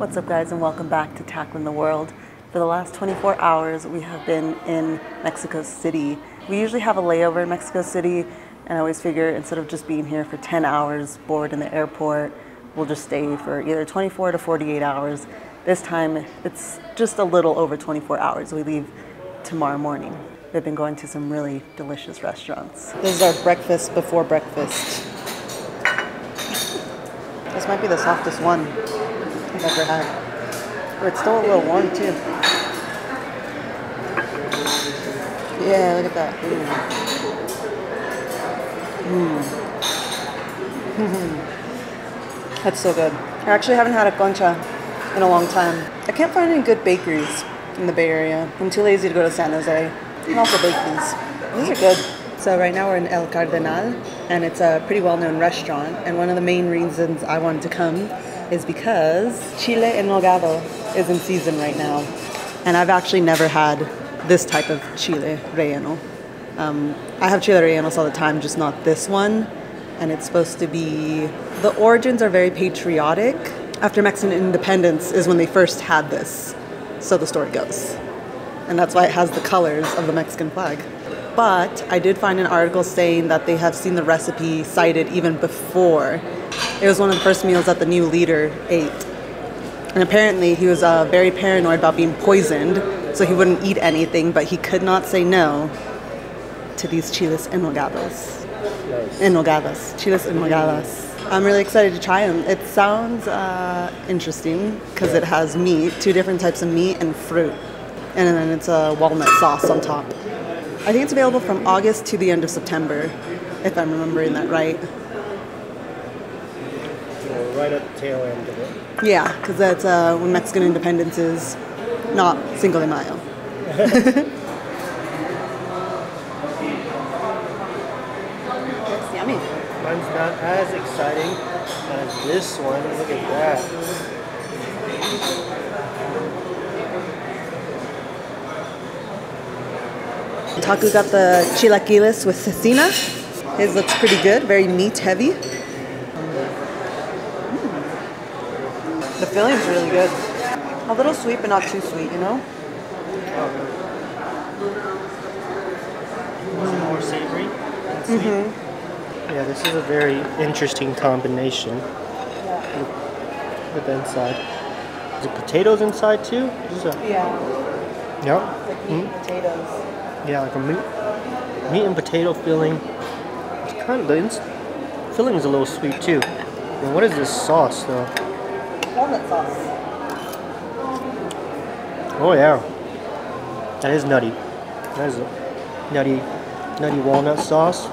What's up, guys, and welcome back to Tackling the World. For the last 24 hours, we have been in Mexico City. We usually have a layover in Mexico City, and I always figure instead of just being here for 10 hours bored in the airport, we'll just stay for either 24 to 48 hours. This time, it's just a little over 24 hours. We leave tomorrow morning. We've been going to some really delicious restaurants. This is our breakfast before breakfast. This might be the softest one I've ever had. Oh, it's still a little warm too. Yeah, look at that. That's so good. I actually haven't had a concha in a long time. I can't find any good bakeries in the Bay Area. I'm too lazy to go to San Jose and also bake these. These are good. So right now we're in El Cardenal, and it's a pretty well-known restaurant. And one of the main reasons I wanted to come is because chile en nogado is in season right now. And I've actually never had this type of chile relleno. I have chile rellenos all the time, just not this one. And it's supposed to be, the origins are very patriotic. After Mexican independence is when they first had this, so the story goes. And that's why it has the colors of the Mexican flag. But I did find an article saying that they have seen the recipe cited even before. It was one of the first meals that the new leader ate. And apparently he was very paranoid about being poisoned, so he wouldn't eat anything, but he could not say no to these chiles en nogadas. Nice. En nogadas. Chiles en nogadas. I'm really excited to try them. It sounds interesting because it has meat, 2 different types of meat and fruit. And then it's a walnut sauce on top. I think it's available from August to the end of September, if I'm remembering that right. So right at the tail end of it. Yeah, because that's when Mexican independence is, not Cinco de Mayo. It's yummy. Mine's not as exciting as this one. Look at that. Taku got the chilaquiles with cecina. His looks pretty good, very meat heavy. The filling's really good. A little sweet, but not too sweet, you know? More savory and sweet. Yeah, this is a very interesting combination. With the inside. Is it potatoes inside too? Yeah. Yep. Like meat and potatoes. Yeah, like a meat and potato filling. It's kind of, the filling is a little sweet too. And what is this sauce though? Walnut sauce. Oh yeah, that is nutty. That is a nutty walnut sauce.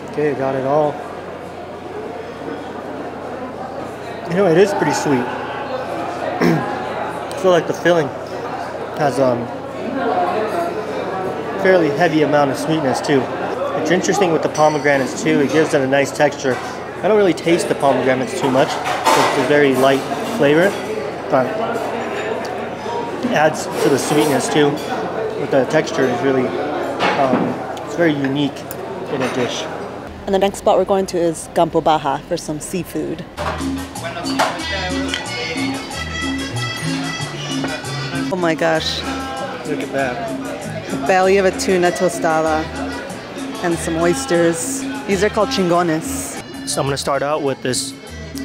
Okay, got it all. You know, it is pretty sweet. I feel like the filling has fairly heavy amount of sweetness too. It's interesting with the pomegranates too. It gives it a nice texture. I don't really taste the pomegranates too much. It's a very light flavor, but it adds to the sweetness too. But the texture is really, it's very unique in a dish. And the next spot we're going to is Campobaja for some seafood. Oh my gosh. Look at that. A belly of a tuna tostada and some oysters. These are called chingones. So I'm gonna start out with this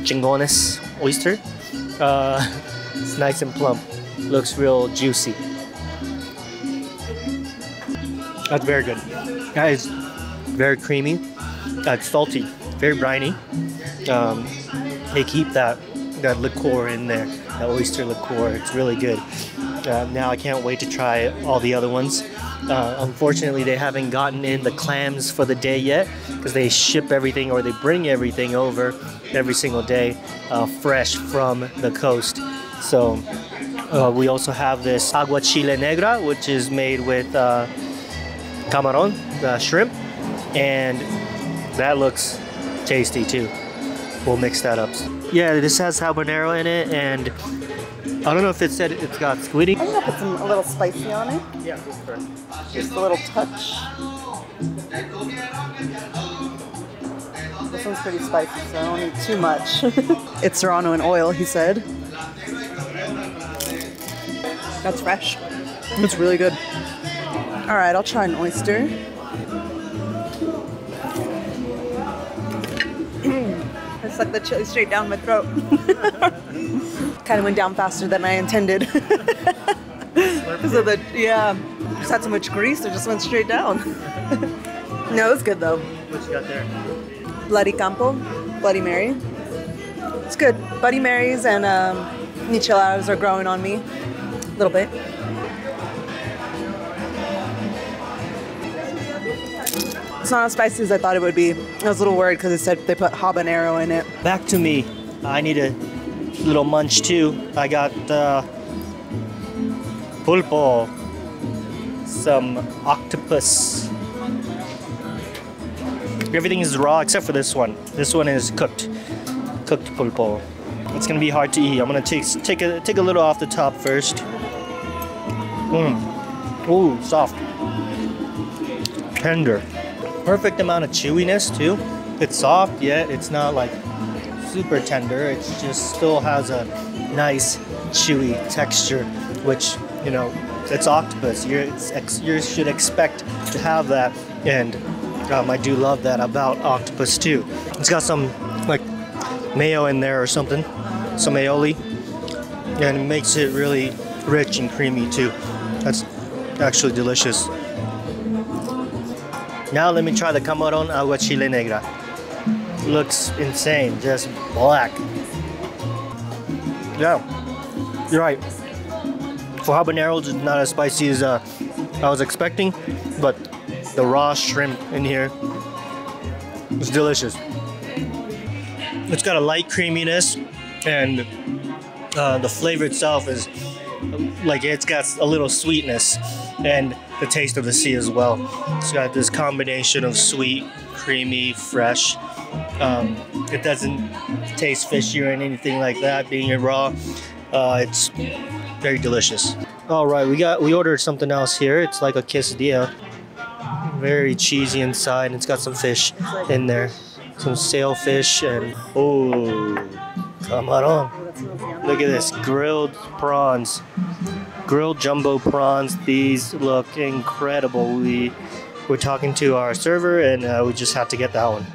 chingones oyster. It's nice and plump. Looks real juicy. That's very good. That is very creamy. It's salty, very briny. They keep that liqueur in there, that oyster liqueur. It's really good. Now I can't wait to try all the other ones. Unfortunately, they haven't gotten in the clams for the day yet because they ship everything, or they bring everything over every single day fresh from the coast. So we also have this agua chile negra, which is made with camarón, shrimp, and that looks tasty too. We'll mix that up. Yeah, this has habanero in it, and I don't know if it said it's got squid. I'm gonna put a little spicy on it. Yeah, that's fair. Just a little touch. This one's pretty spicy, so I don't need too much. It's Serrano in oil, he said. That's fresh. It's really good. All right, I'll try an oyster. I sucked the chili straight down my throat. Kind of went down faster than I intended. Because of the, yeah, just had so much grease, it just went straight down. No, it was good though. What you got there? Bloody Campo, Bloody Mary. It's good. Bloody Marys and micheladas are growing on me a little bit. It's not as spicy as I thought it would be. I was a little worried because it said they put habanero in it. Back to me. I need a little munch too. I got pulpo, some octopus. Everything is raw except for this one. This one is cooked pulpo. It's gonna be hard to eat. I'm gonna take a little off the top first. Ooh, soft, tender. Perfect amount of chewiness too. It's soft, yet it's not like super tender. It just still has a nice chewy texture, which, you know, it's octopus. You should expect to have that, and I do love that about octopus too. It's got some like mayo in there or something, some aioli, and it makes it really rich and creamy too. That's actually delicious. Now let me try the camarón agua chile negra. Looks insane, just black. Yeah, you're right. For habanero, it's not as spicy as I was expecting, but the raw shrimp in here is delicious. It's got a light creaminess, and the flavor itself is like it's got a little sweetness, and the taste of the sea as well. It's got this combination of sweet, creamy, fresh. It doesn't taste fishy or anything like that, being raw. It's very delicious. All right, we ordered something else here. It's like a quesadilla. Very cheesy inside, and it's got some fish in there. Some sailfish and, oh, camarón. Look at this, grilled prawns. Grilled jumbo prawns. These look incredible. We're talking to our server, and we just had to get that one.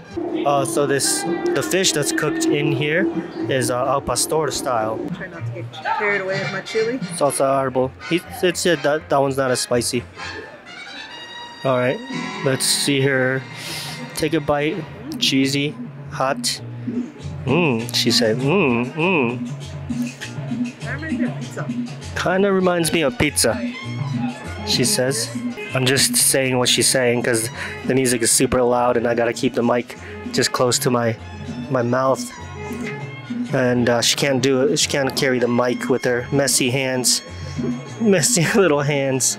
So the fish that's cooked in here is al pastor style. Try not to get carried away with my chili. Salsa arbol. It said that one's not as spicy. All right, let's see here. Take a bite. Cheesy, hot. She said, Kind of reminds me of pizza, she says. I'm just saying what she's saying because the music is super loud and I gotta keep the mic just close to my mouth. And she can't do it. She can't carry the mic with her messy hands. Messy little hands.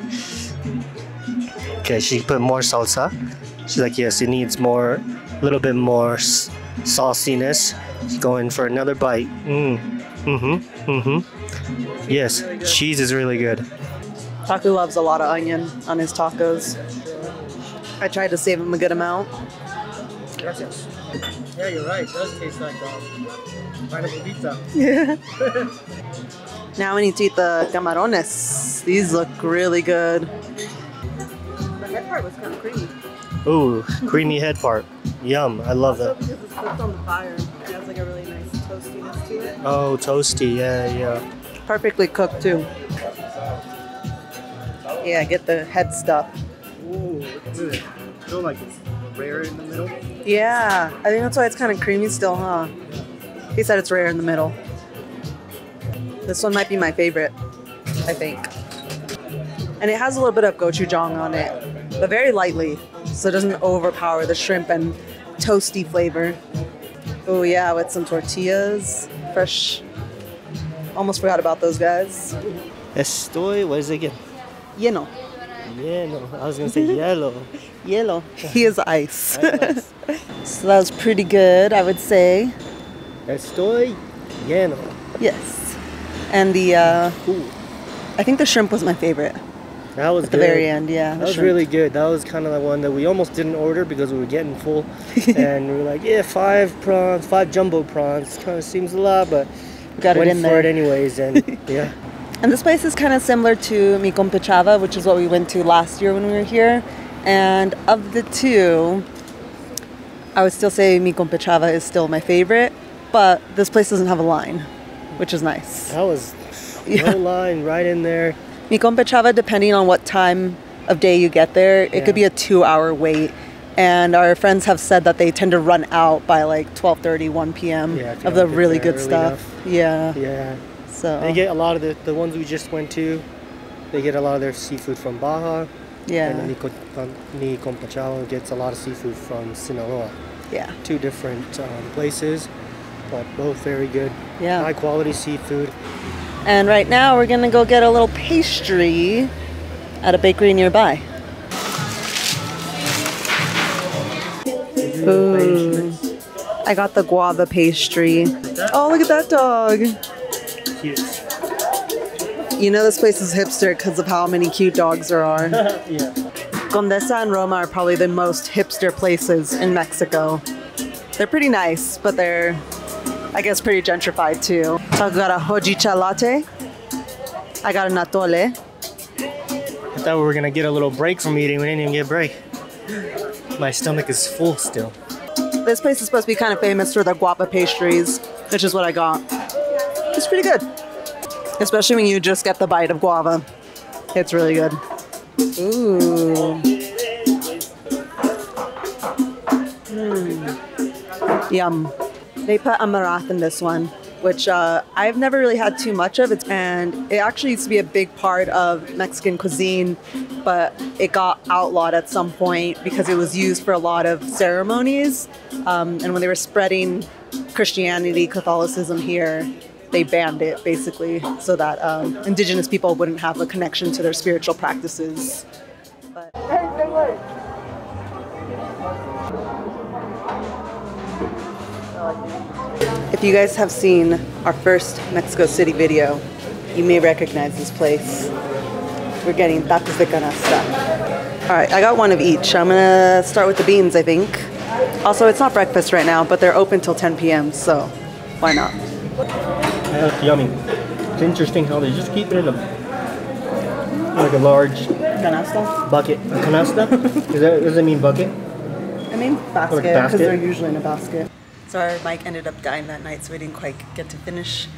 Okay, she put more salsa. She's like, yes, it needs more, a little bit more sauciness. She's going for another bite. Yes, cheese is really good. Taku loves a lot of onion on his tacos. I tried to save him a good amount. Gracias. Yeah, you're right. It does taste like pineapple pizza. Yeah. Now we need to eat the camarones. These look really good. The head part was kind of creamy. Ooh, creamy head part. Yum, I love that. Because it's cooked on the fire. It has like a really nice toastiness to it. Oh, toasty, yeah. Perfectly cooked too. Yeah, get the head stuff. Ooh, look at it. Feel like it's rare in the middle. Yeah, I think that's why it's kind of creamy still, huh? He said it's rare in the middle. This one might be my favorite, I think. And it has a little bit of gochujang on it, but very lightly, so it doesn't overpower the shrimp and toasty flavor. Oh yeah, with some tortillas, fresh. Almost forgot about those guys. What is it again? Lleno. Lleno. I was gonna say yellow. Yellow. He is ice. So that was pretty good, I would say. Estoy lleno. Yes. And the, I think the shrimp was my favorite. That was at good. the very end, yeah. That was really good. That was kind of the one that we almost didn't order because we were getting full. And we were like, yeah, 5 prawns, 5 jumbo prawns. Kind of seems a lot, but got it in there. went for it anyways. And yeah. And this place is kind of similar to Mi Compa Chava, which is what we went to last year when we were here. And of the two, I would still say Mi Compa Chava is still my favorite, but this place doesn't have a line, which is nice. That was no line right in there. Mi Compa Chava, depending on what time of day you get there, it could be a 2-hour wait. And our friends have said that they tend to run out by like 12:30, 1 p.m. of the really good stuff. Yeah. So they get a lot of the ones we just went to. They get a lot of their seafood from Baja. Yeah. And Mi Compa Chava gets a lot of seafood from Sinaloa. Yeah. 2 different places, but both very good. Yeah. High quality seafood. And right now we're gonna go get a little pastry at a bakery nearby. Ooh. I got the guava pastry. Oh, look at that dog. Cute. You know this place is hipster because of how many cute dogs there are. Yeah. Condesa and Roma are probably the most hipster places in Mexico. They're pretty nice, but they're, I guess, pretty gentrified too. So I got a hojicha latte. I got an atole. I thought we were gonna get a little break from eating. We didn't even get a break. My stomach is full still. This place is supposed to be kind of famous for their guava pastries, which is what I got. It's pretty good. Especially when you just get the bite of guava. It's really good. Ooh. Yum. They put amaranth in this one, which I've never really had too much of. And it actually used to be a big part of Mexican cuisine, but it got outlawed at some point because it was used for a lot of ceremonies. And when they were spreading Christianity, Catholicism here, they banned it basically so that indigenous people wouldn't have a connection to their spiritual practices. But if you guys have seen our first Mexico City video, you may recognize this place. We're getting tacos de canasta. All right, I got one of each. I'm gonna start with the beans, I think. Also, it's not breakfast right now, but they're open till 10 p.m., so why not? That's yummy. It's interesting how they just keep it in like a large Canasta? bucket. A canasta? Does it mean bucket? I mean basket, Like a because basket? they're usually in a basket. So our bike ended up dying that night, so we didn't quite get to finish.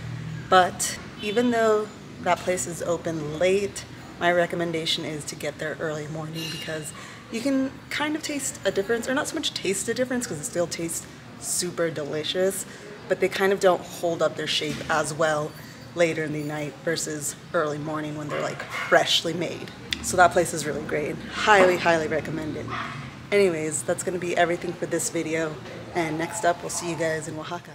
But even though that place is open late, my recommendation is to get there early morning because you can kind of taste a difference, or not so much taste a difference because it still tastes super delicious, but they kind of don't hold up their shape as well later in the night versus early morning when they're like freshly made. So that place is really great. Highly, highly recommended. Anyways, that's gonna be everything for this video. And next up, we'll see you guys in Oaxaca.